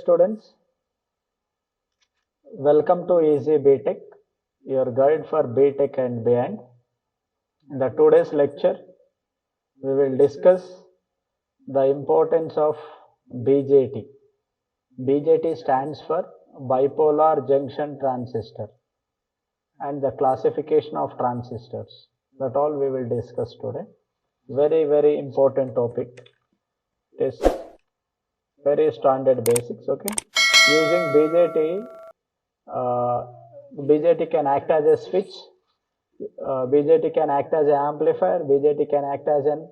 students, welcome to Easy BTech, your guide for BTech and beyond. In the today's lecture, we will discuss the importance of BJT. BJT stands for bipolar junction transistor and the classification of transistors. That all we will discuss today. Very important topic. It is very standard basics. Okay, using BJT. BJT can act as a switch, BJT can act as an amplifier, BJT can act as an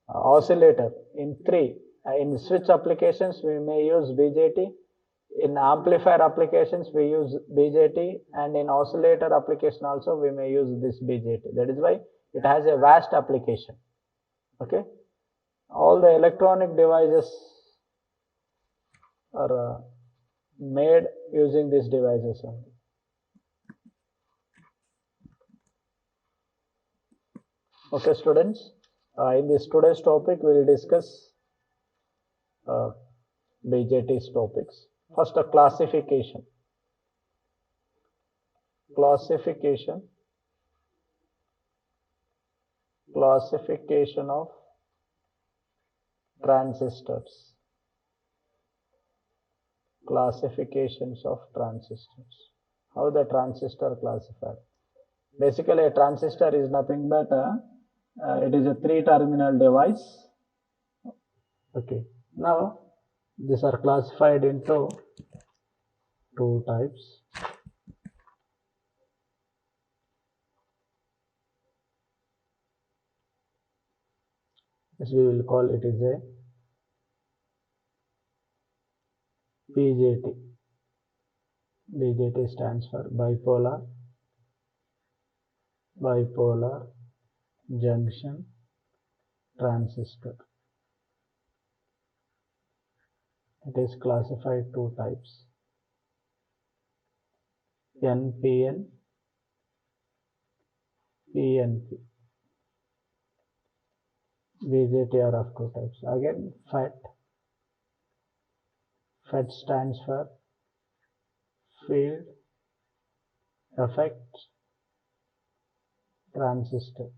oscillator. In three, in switch applications we may use BJT, in amplifier applications we use BJT, and in oscillator application also we may use this BJT. That is why it has a vast application. Okay, all the electronic devices are made using these devices only. Okay, students, in this today's topic we will discuss BJT's topics. First, a classification of transistors. Classifications of transistors. How the transistor classified? Basically, a transistor is nothing but it is a three-terminal device. Okay. Now, these are classified into two types. This we will call it is a BJT. BJT stands for bipolar junction transistor. It is classified two types: NPN, PNP. BJT are of two types. Again, FET. FET stands for field effect transistor.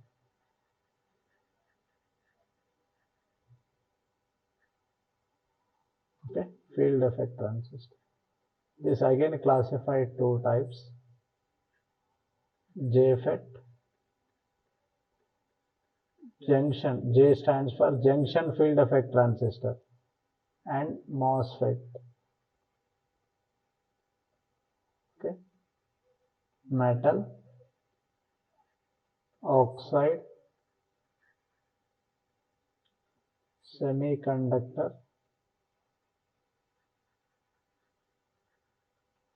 Okay, field effect transistor. This again classified two types: JFET. Junction, J stands for junction field effect transistor, and MOSFET. Okay, metal oxide semiconductor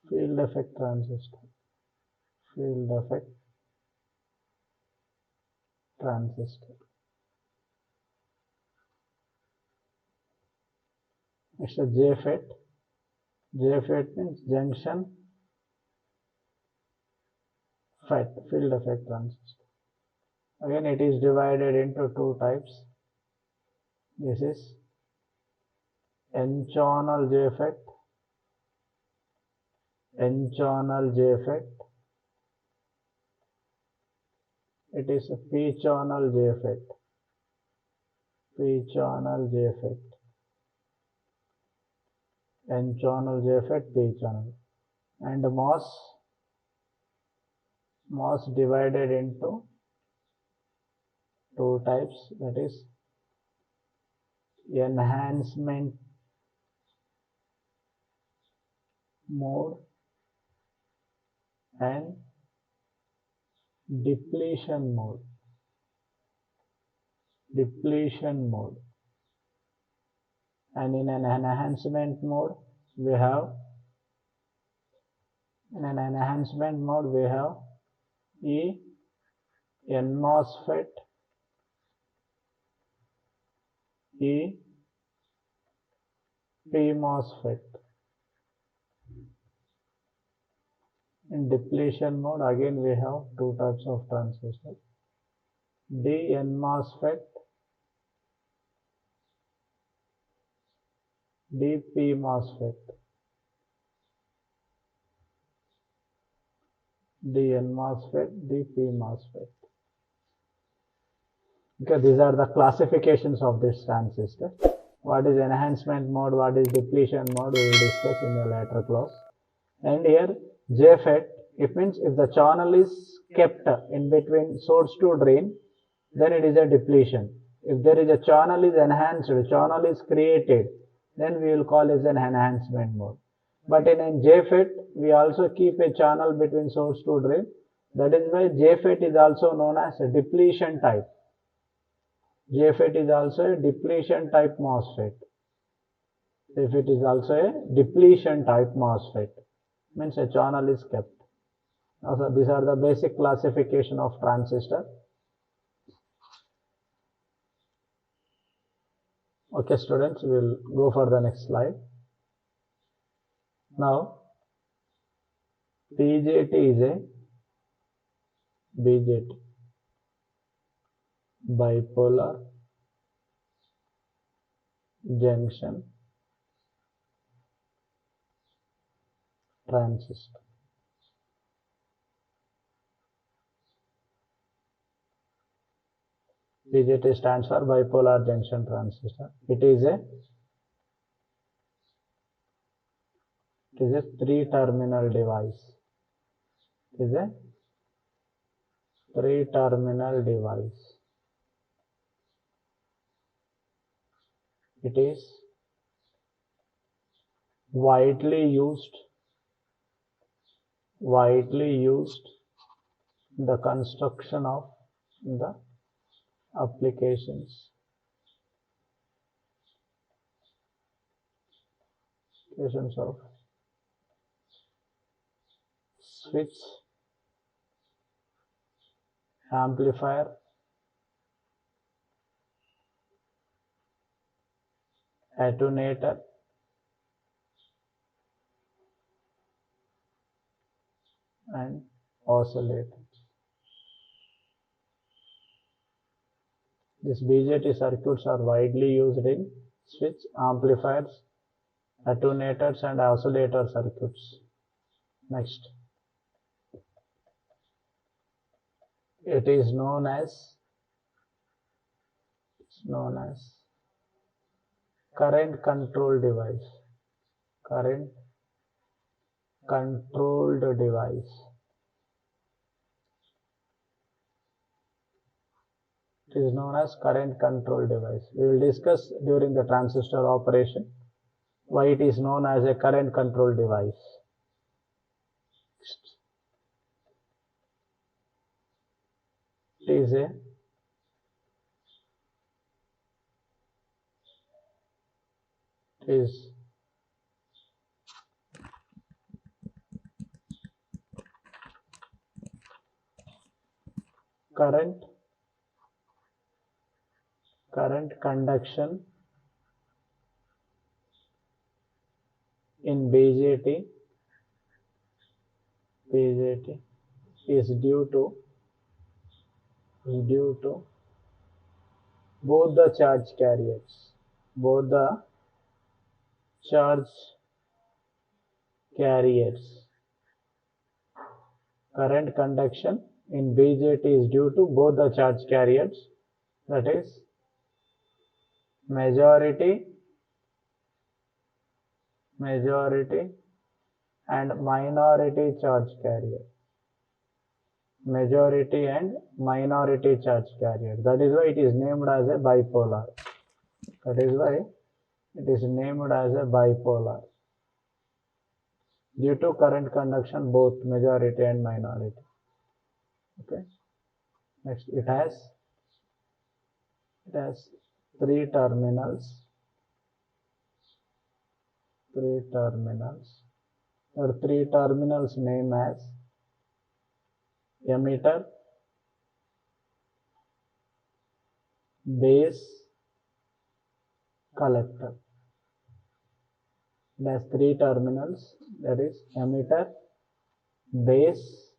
field effect transistor. It's a JFET. JFET means junction FET, field effect transistor. Again, it is divided into two types. This is N-channel JFET. It is a P-channel JFET. N-channel JFET, P-channel. And MOS divided into two types, that is enhancement mode and depletion mode. And in an enhancement mode we have N-MOSFET, P-MOSFET. In depletion mode again we have two types of transistors: D-N-MOSFET, D-P-MOSFET. the N MOSFET, the P MOSFET. Okay, these are the classifications of this transistor. What is enhancement mode, what is depletion mode, we will discuss in a later class. And here JFET, it means if the channel is kept in between source to drain, then it is a depletion. If there is a channel is enhanced, channel is created, then we will call it an enhancement mode. But in a JFET, we also keep a channel between source to drain. That is why JFET is also known as a depletion type. JFET is also a depletion type MOSFET. JFET is also a depletion type MOSFET. Means a channel is kept. Also, these are the basic classification of transistor. Okay, students, we will go for the next slide. Now, BJT is a bipolar junction transistor. BJT stands for bipolar junction transistor. It is a three-terminal device. It is a three-terminal device. It is widely used in the construction of the applications of switch, amplifier, attenuator, and oscillator. These BJT circuits are widely used in switch, amplifiers, attenuators, and oscillator circuits. Next, it is known as current control device. Current controlled device. It is known as current control device. We will discuss during the transistor operation why it is known as a current control device. It is a current conduction in BJT is due to both the charge carriers. Current conduction in BJT is due to both the charge carriers, that is majority and minority charge carrier. Majority and minority charge carrier. That is why it is named as a bipolar. Due to current conduction, both majority and minority. Okay. Next, it has three terminals. Or three terminals named as emitter, base, collector. It has three terminals, that is emitter, base,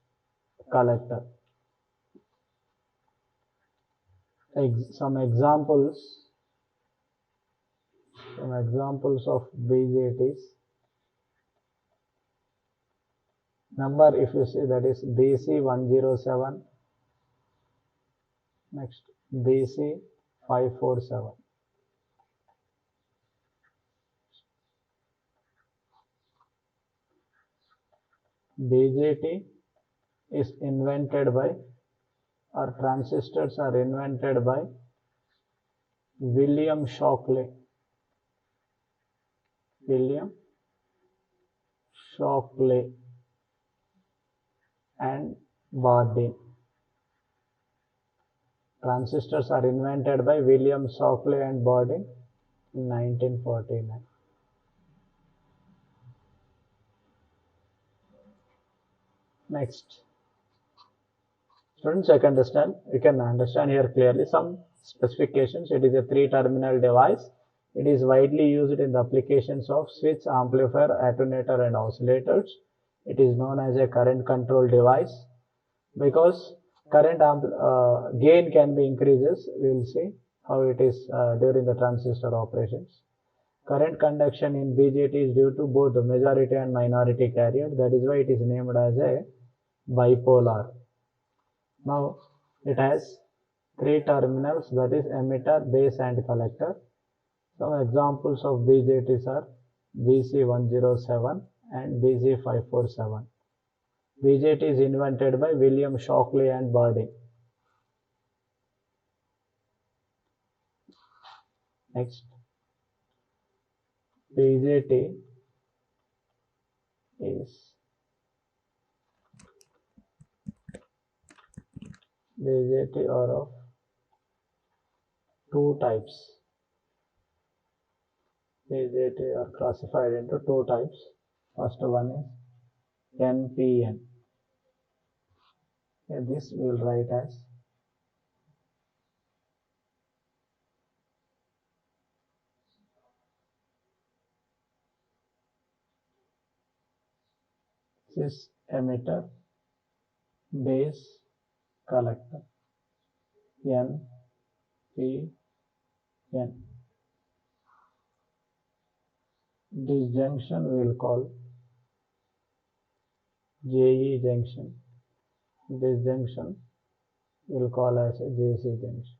collector. Some examples of BJTs. number if you see, that is BC107, next BC547. BJT is invented by, or transistors are invented by, William Shockley. William Shockley and Bardeen. Transistors are invented by William Shockley and Bardeen in 1949. Next. Students, you can understand here clearly some specifications. It is a 3-terminal device. It is widely used in the applications of switch, amplifier, attenuator and oscillators. It is known as a current control device because current gain can be increases. We will see how it is during the transistor operations. Current conduction in BJT is due to both the majority and minority carrier. That is why it is named as a bipolar. Now it has 3 terminals, that is emitter, base and collector. Some examples of BJTs are BC107 and BC547. BJT is invented by William Shockley and Bardeen. Next, BJT are of 2 types. BJT are classified into 2 types. First one is NPN. Okay, this we will write as this emitter, base, collector. N, P, N. This junction we will call JE junction. This junction we will call as a JC junction.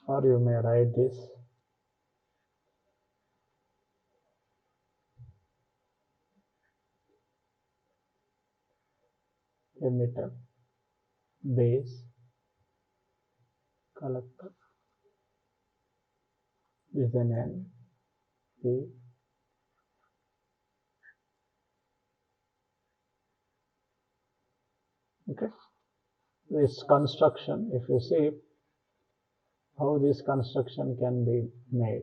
Or you may write this emitter, base, collector. This is an N, P, okay. This construction, if you see how this construction can be made.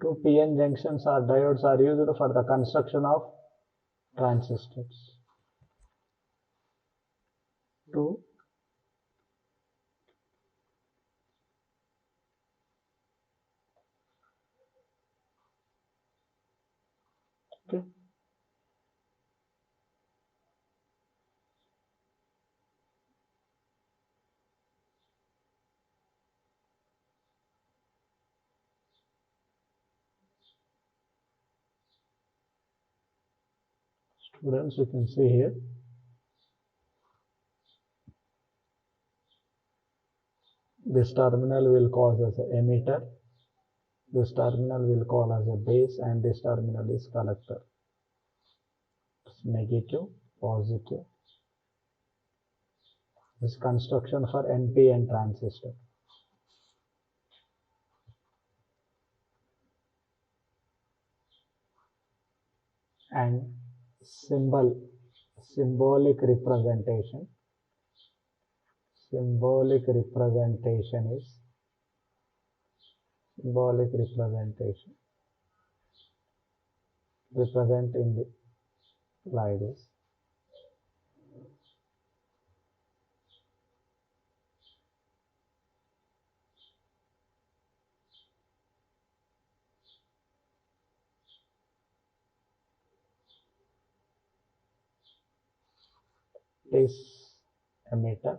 Two PN junctions or diodes are used for the construction of transistors. Two okay. Students, you can see here this terminal will cause as an emitter, this terminal will call as a base, and this terminal is collector. It's negative, positive. This construction for NPN transistor. And symbolic representation. Symbolic representation is represent in the like this. This emitter,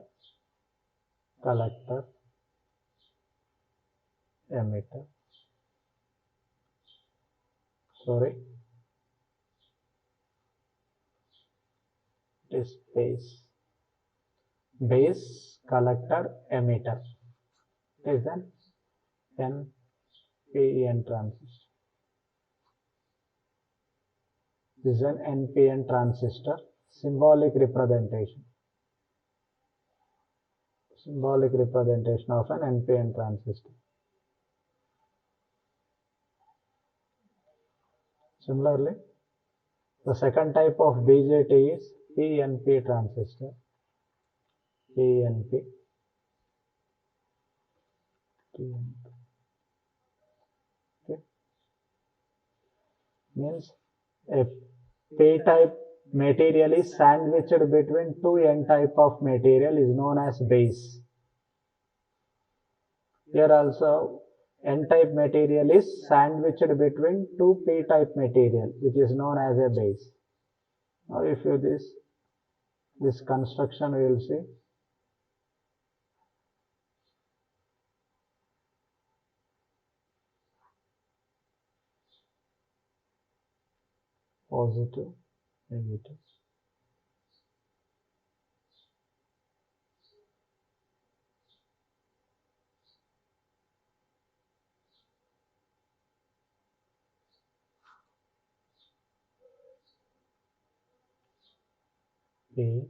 collector, emitter. Sorry, it is base. Base, collector, emitter. It is an NPN transistor. This is an NPN transistor. Symbolic representation. Symbolic representation of an NPN transistor. Similarly, the second type of BJT is PNP transistor. PNP. Okay. Means a P-type material is sandwiched between two N-type of material is known as base. Here also N-type material is sandwiched between two P-type material which is known as a base. Now if you this construction we will see. Positive, negative. P,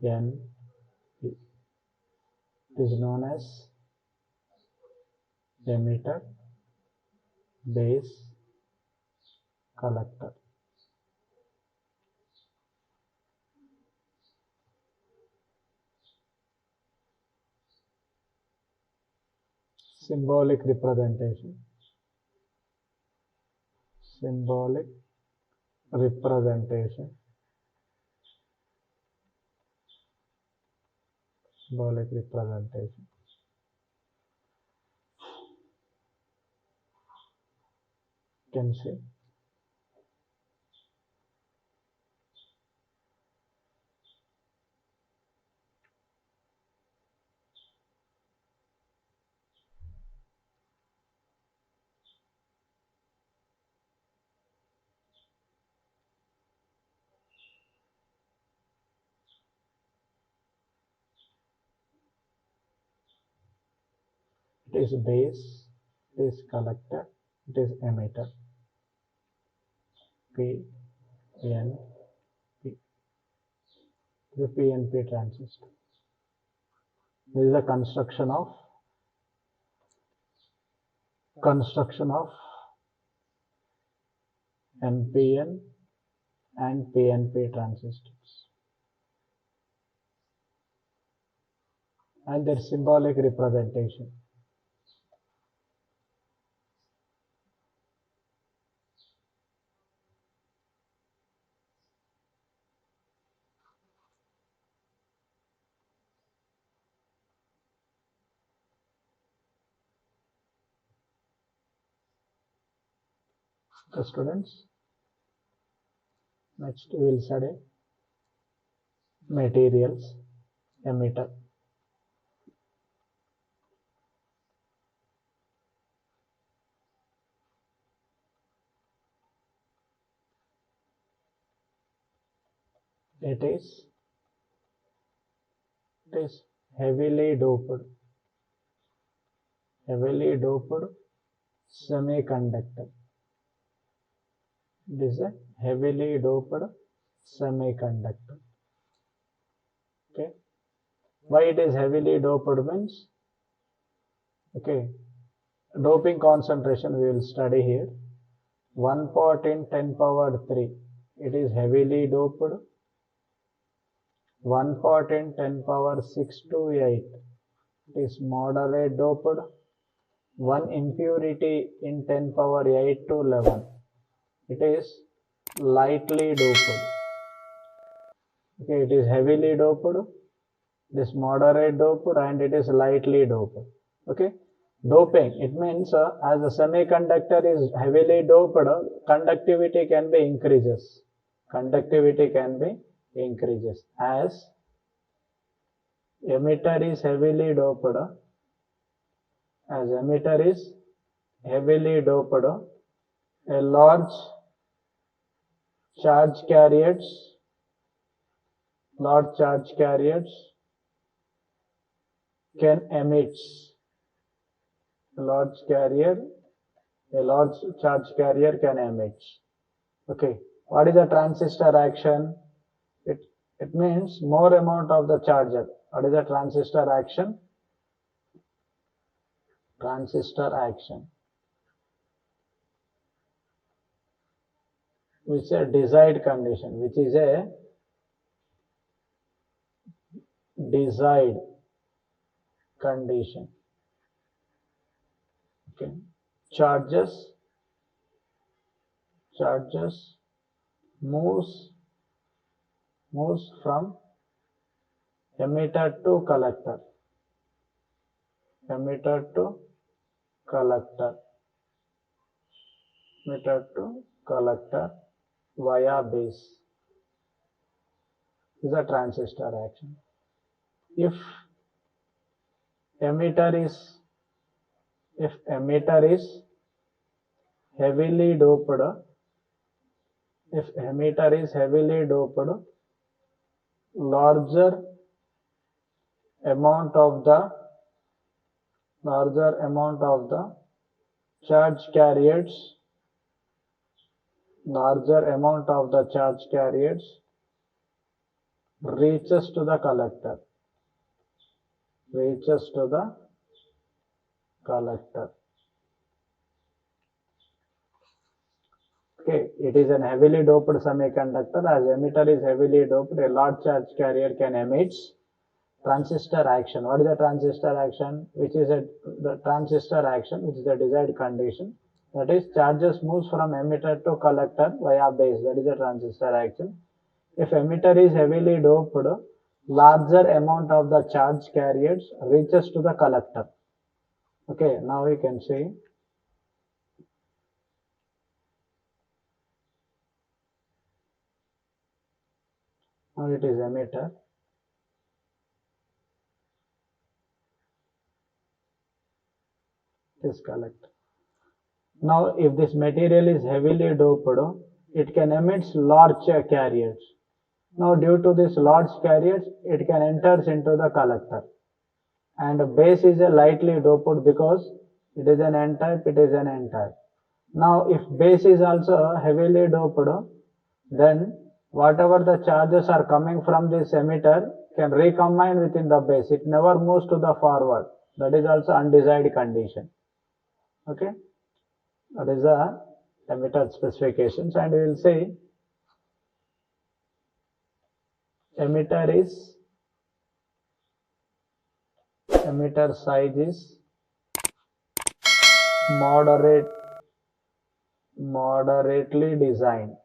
N, P. It is known as emitter, base, collector. Symbolic representation. Symbolic representation. Symbolic representation. You can see. It is base, it is collector, it is emitter. P, N, P. The PNP transistor. This is the construction of NPN and PNP transistors and their symbolic representation. Okay, students, next we will study materials, emitter. It is heavily doped semiconductor. It is a heavily doped semiconductor. Okay. Why it is heavily doped means, okay, doping concentration we will study here. 1 part in 10 power 3. It is heavily doped. 1 part in 10 power 6 to 8. It is moderate doped. 1 impurity in 10 power 8 to 11. It is lightly doped. Okay, it is heavily doped, it is moderate doped, and it is lightly doped. Okay, doping, it means as a semiconductor is heavily doped, conductivity can be increases. Conductivity can be increases as emitter is heavily doped, as emitter is heavily doped, a large charge carriers can emit a large charge carrier can emit. Okay, what is the transistor action? It means more amount of the charger. What is the transistor action? Transistor action, which is a desired condition, which is a desired condition. Okay, charges moves from emitter to collector, via base. This is a transistor action. If emitter is heavily doped, larger amount of the charge carriers reaches to the collector. Okay, it is an heavily doped semiconductor. As emitter is heavily doped, a large charge carrier can emit transistor action. What is the transistor action? The transistor action, which is the desired condition. That is, charges moves from emitter to collector via base. That is the transistor action. If emitter is heavily doped, larger amount of the charge carriers reaches to the collector. Okay, now we can see. Now it is emitter. It is collector. Now, if this material is heavily doped, it can emit large carriers. Now, due to this large carriers, it can enter into the collector. And base is a lightly doped because it is an n-type, Now, if base is also heavily doped, then whatever the charges are coming from this emitter can recombine within the base. It never moves to the forward. That is also undesired condition. Okay. That is the emitter specifications, and we will say emitter size is moderately designed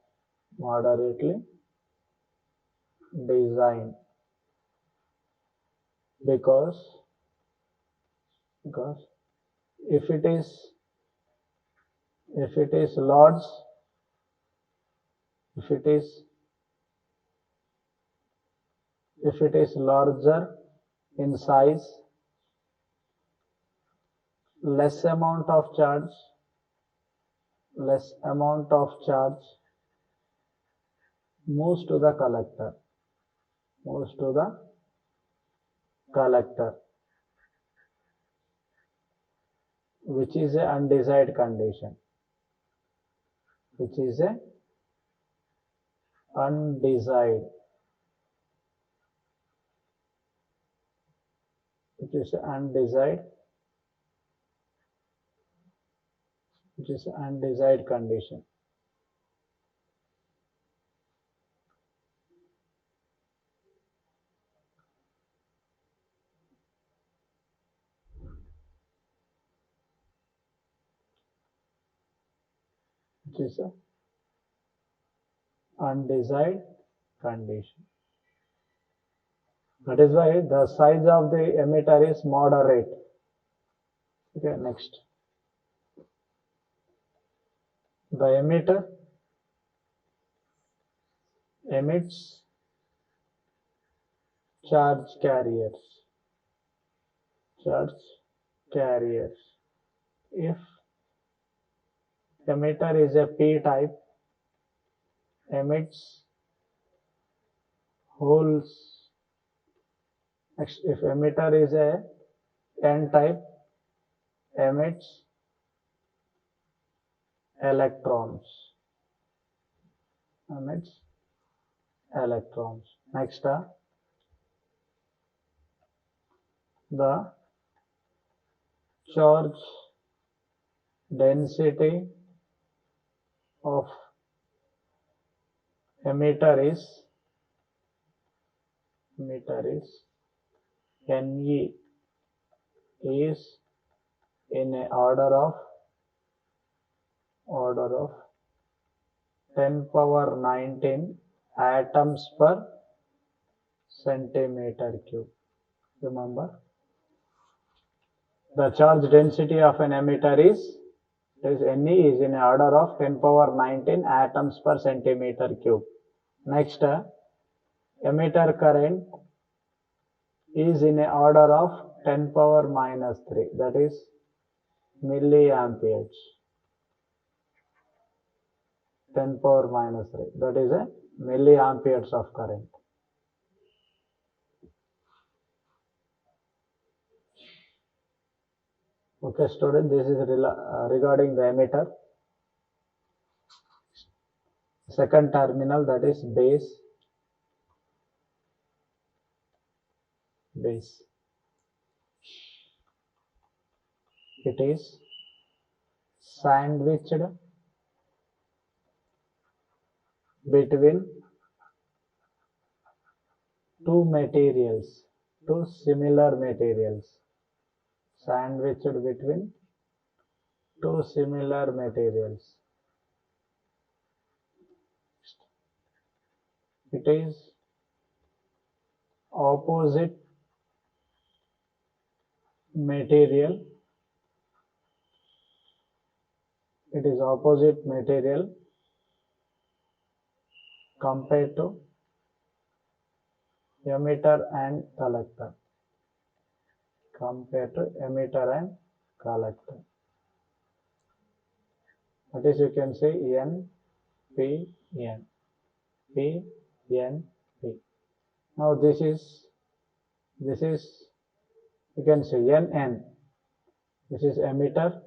because if it is large, if it is larger in size, less amount of charge moves to the collector, which is a undesired condition. Which is a undesired condition. Which is a undesired condition. That is why the size of the emitter is moderate. Okay, next. The emitter emits charge carriers. charge carriers. If emitter is a p type, emits holes. Next, if emitter is a n type, emits electrons. Emits electrons. Next, the charge density of emitter is Ne is in a order of 10 power 19 atoms per centimeter cube. Remember, the charge density of an emitter is Ne is in a order of 10 power 19 atoms per centimeter cube. Next, emitter current is in a order of 10 power minus 3, that is milliamperes. 10 power minus 3, that is a milliamperes of current. Okay, student, this is regarding the emitter. Second terminal, that is base. It is sandwiched between two similar materials. Sandwiched between two similar materials. It is opposite material. It is opposite material compared to emitter and collector. That is, you can say N, P, N. P, N, P. Now this is you can say N, N. This is emitter.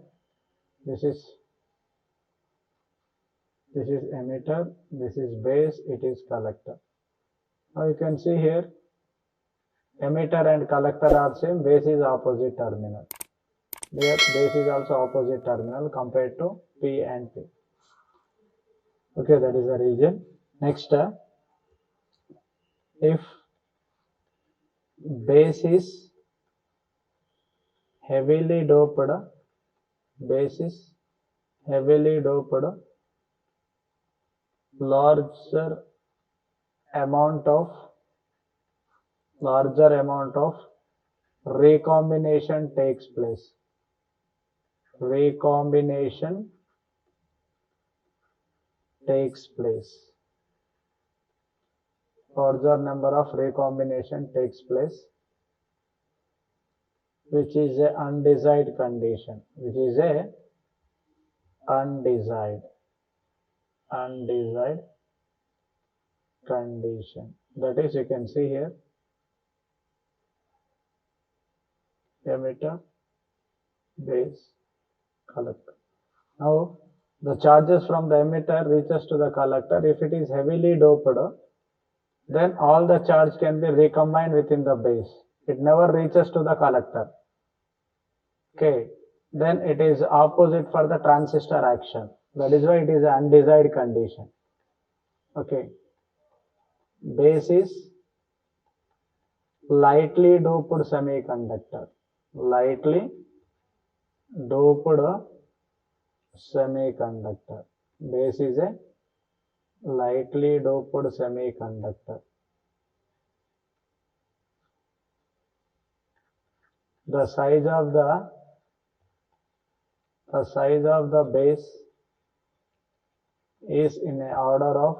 This is emitter. This is base. It is collector. Now you can see here, emitter and collector are same. Base is opposite terminal. Here base is also opposite terminal compared to P and P. Okay, that is the reason. Next, if base is heavily doped, larger amount of recombination takes place. Larger number of recombination takes place, which is a undesired condition. That is, you can see here, emitter, base, collector. Now the charges from the emitter reaches to the collector. If it is heavily doped, then all the charge can be recombined within the base. It never reaches to the collector. Okay, then it is opposite for the transistor action. That is why it is an undesired condition. Okay, base is lightly doped semiconductor. Base is a lightly doped semiconductor. The size of the base is in a order of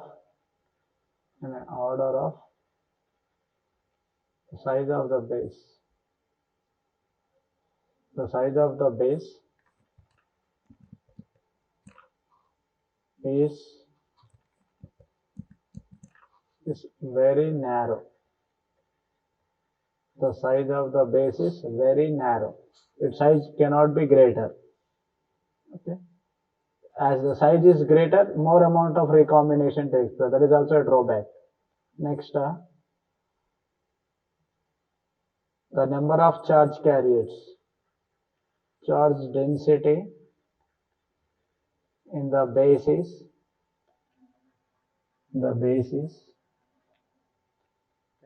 size of the base the size of the base is very narrow. The size of the base is very narrow. Its size cannot be greater. Okay. As the size is greater, more amount of recombination takes place. That is also a drawback. Next, the number of charge carriers. Charge density in the base is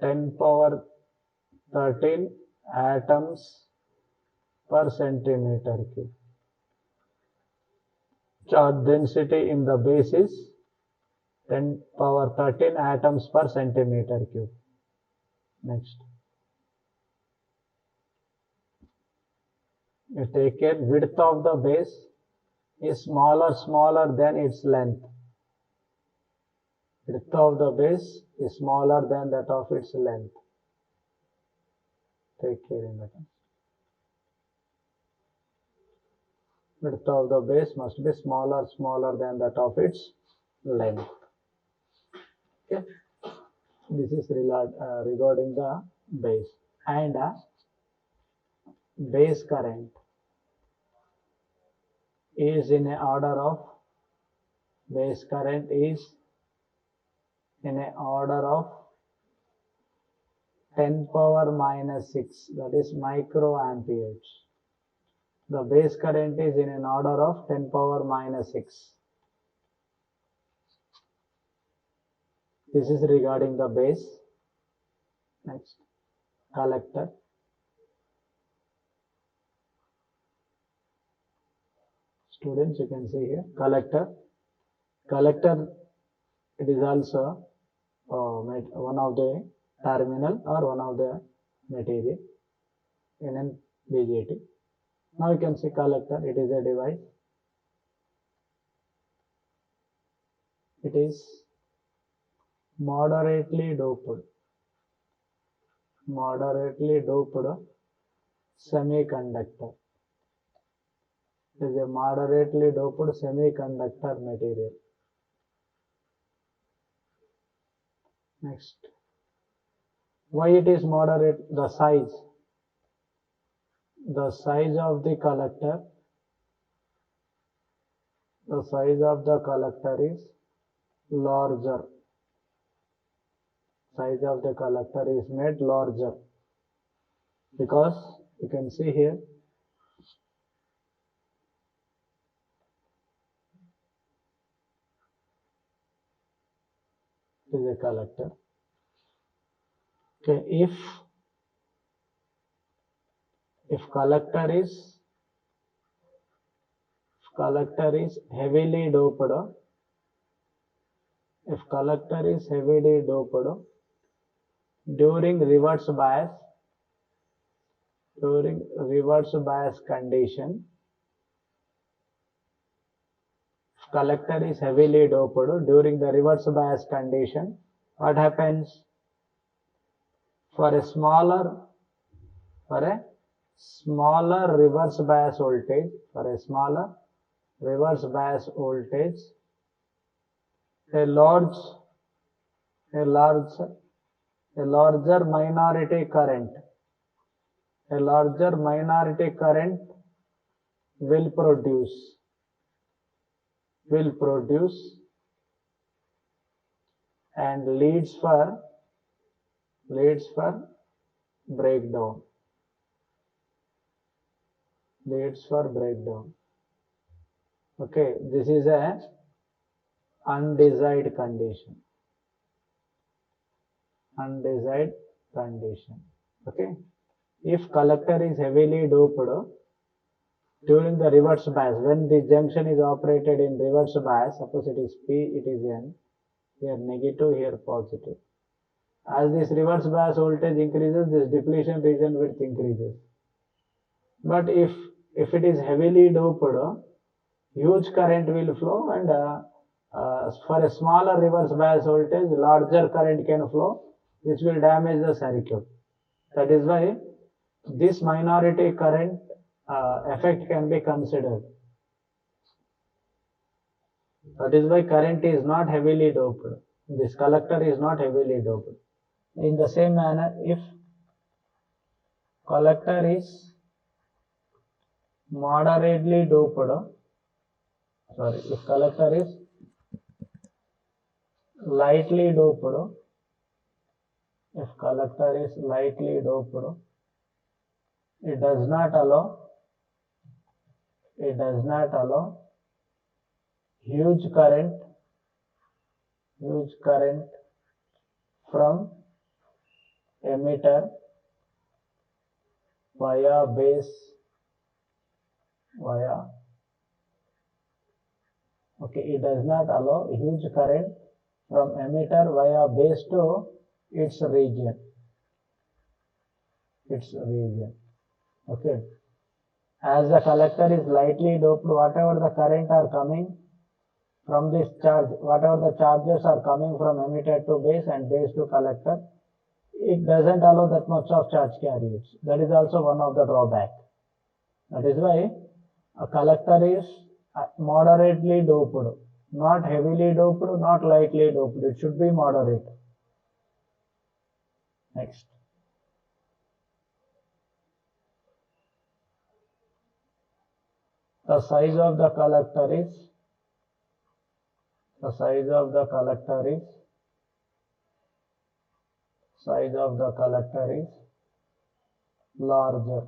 10 power 13 atoms per centimeter cube. Charge density in the base is 10 power 13 atoms per centimeter cube. Next. You take care, width of the base is smaller than its length. Width of the base is smaller than that of its length. Take care in that. Width of the base must be smaller than that of its length. Okay. This is regarding the base. And base current is in a order of 10 power minus 6, that is microamperes. The base current is in an order of 10 power minus 6. This is regarding the base. Next, collector. Students, you can see here, collector. Collector, it is also one of the terminal or one of the material in an BJT. Now you can see collector, it is a device. It is moderately doped semiconductor. It is a moderately doped semiconductor material. Next, why it is moderate? The size of the collector. The size of the collector is larger. Size of the collector is made larger because you can see here is a collector. Okay, if collector is heavily doped, during reverse bias condition, collector is heavily doped during the reverse bias condition, what happens? For a smaller reverse bias voltage, a larger minority current will produce and leads for breakdown. Okay, this is a undesired condition. Okay, if collector is heavily doped during the reverse bias, when the junction is operated in reverse bias, suppose it is P, it is N, here negative, here positive. As this reverse bias voltage increases, this depletion region width increases. But if it is heavily doped, huge current will flow, and for a smaller reverse bias voltage, larger current can flow, which will damage the circuit. That is why this minority current effect can be considered. That is why current is not heavily doped. This collector is not heavily doped. In the same manner, if collector is moderately doped, if collector is lightly doped, it does not allow huge current from emitter via base it does not allow huge current from emitter via base to its region. Okay. As the collector is lightly doped, whatever the current are coming from this charge, whatever the charges are coming from emitter to base and base to collector, it doesn't allow that much of charge carriers. That is also one of the drawback. That is why a collector is moderately doped, not heavily doped, not lightly doped. It should be moderate. Next. The size of the collector is larger.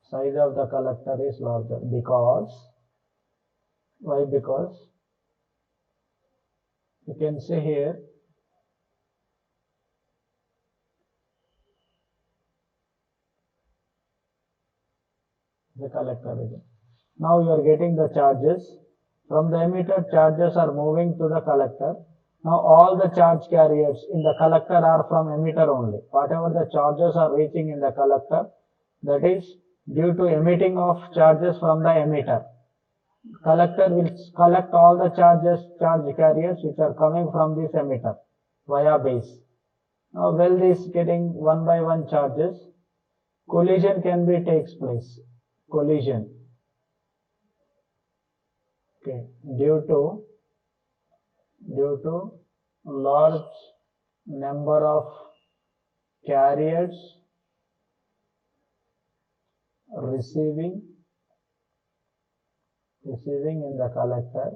Size of the collector is larger because, why? Because you can see here the collector region. Now you are getting the charges from the emitter. Charges are moving to the collector. Now all the charge carriers in the collector are from emitter only. Whatever the charges are reaching in the collector, that is due to emitting of charges from the emitter. Collector will collect all the charge carriers which are coming from this emitter via base. Now well this getting one by one charges, collision can be takes place. Collision. Okay. Due to large number of carriers receiving in the collector,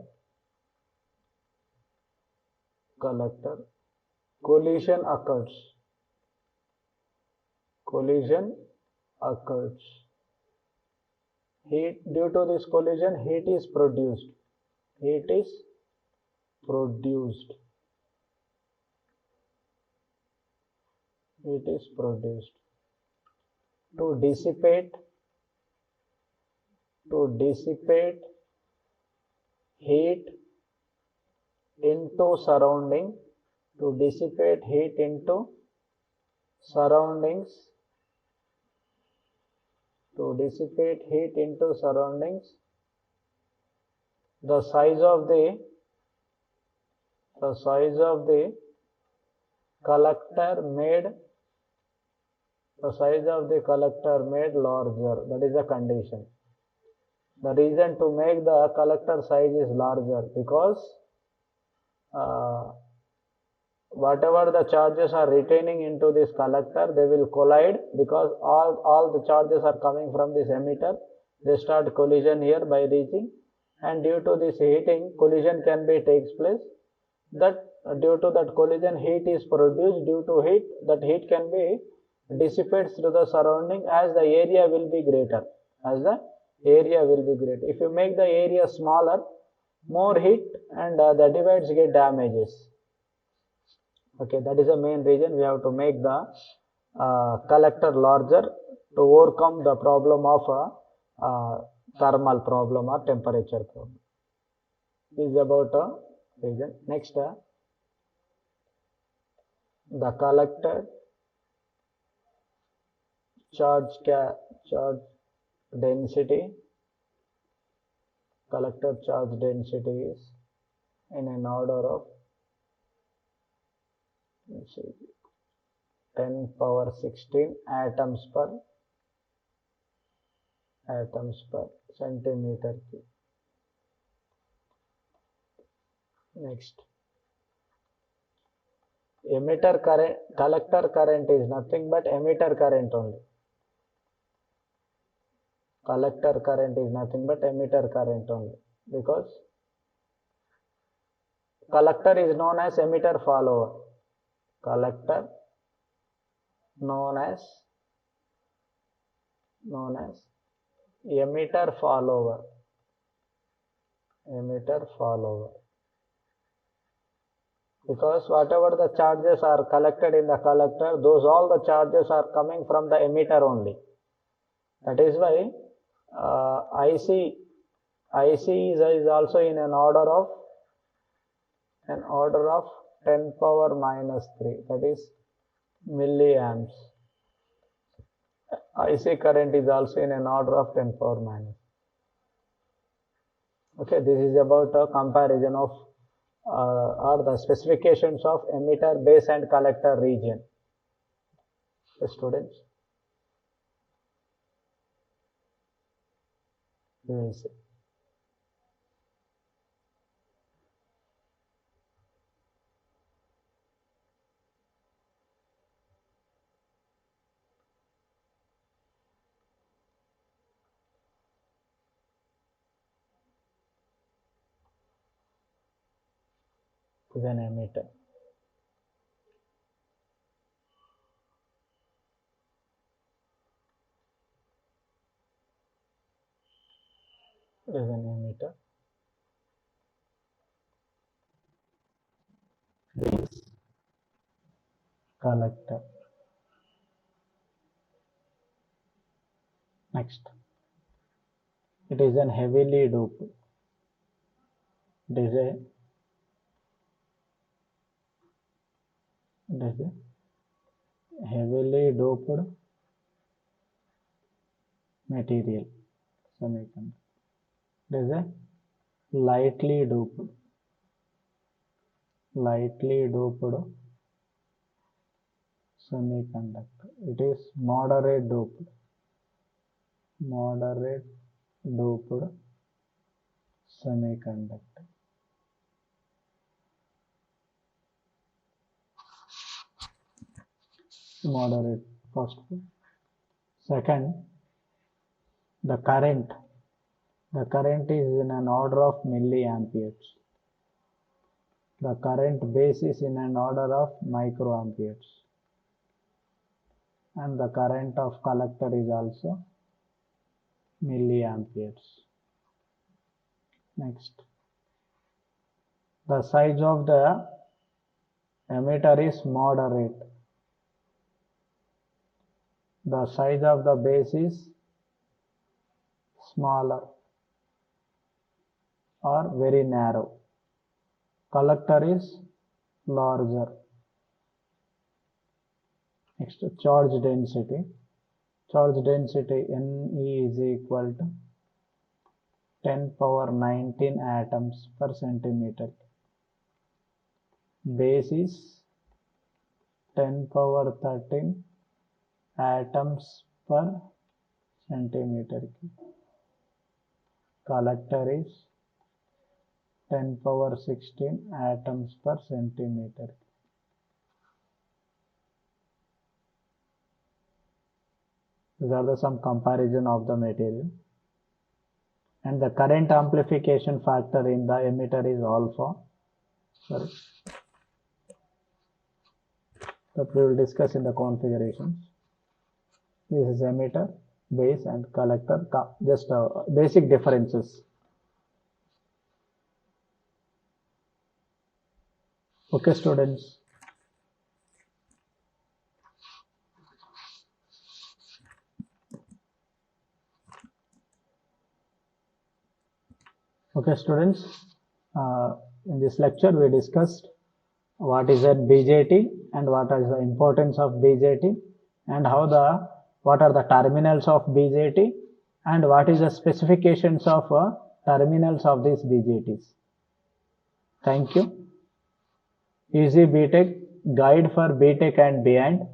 collision occurs. Heat, due to this collision, heat is produced. To dissipate heat into surroundings, the size of the collector made larger. That is the condition. The reason to make the collector size is larger because whatever the charges are retaining into this collector, they will collide because all the charges are coming from this emitter. They start collision here by reaching, and due to this heating, collision can be takes place. That due to that collision, heat is produced. Due to heat, that heat can be dissipates through the surrounding as the area will be greater. If you make the area smaller, more heat and the divides get damages. Okay, that is the main reason we have to make the collector larger to overcome the problem of thermal problem or temperature problem. This is about a reason. Next, the collector charge density. Collector charge density is in an order of 10 power 16 atoms per atoms per centimeter cube. Next, emitter current, collector current is nothing but emitter current only. Collector current is nothing but emitter current only, because collector is known as emitter follower. Collector known as emitter follower. Emitter follower. Because whatever the charges are collected in the collector, those all the charges are coming from the emitter only. That is why IC is also in an order of 10 power minus 3, that is milliamps. IC current is also in an order of 10 power minus. Okay, this is about a comparison of or the specifications of emitter, base and collector region. Okay, students, we will see. Is an emitter. Is an emitter. This collector. Next, it is an heavily doped. It is a heavily doped material, semiconductor. It is a lightly doped semiconductor. It is moderate doped semiconductor. Moderate, first. Second, the current is in an order of milliamperes. The current base is in an order of microamperes. And the current of collector is also milliamperes. Next, the size of the emitter is moderate. The size of the base is smaller or very narrow. Collector is larger. Next, charge density. Charge density Ne is equal to 10 power 19 atoms per centimeter. Base is 10 power 13 atoms per centimeter. Collector is 10 power 16 atoms per centimeter. These are some comparison of the material. And the current amplification factor in the emitter is alpha. That we will discuss in the configurations. This is emitter, base and collector, just basic differences. Okay, students. Okay, students. In this lecture, we discussed what is a BJT and what is the importance of BJT and what are the terminals of BJT and what is the specifications of terminals of these BJTs. Thank you. Easy BTech, guide for BTech and beyond.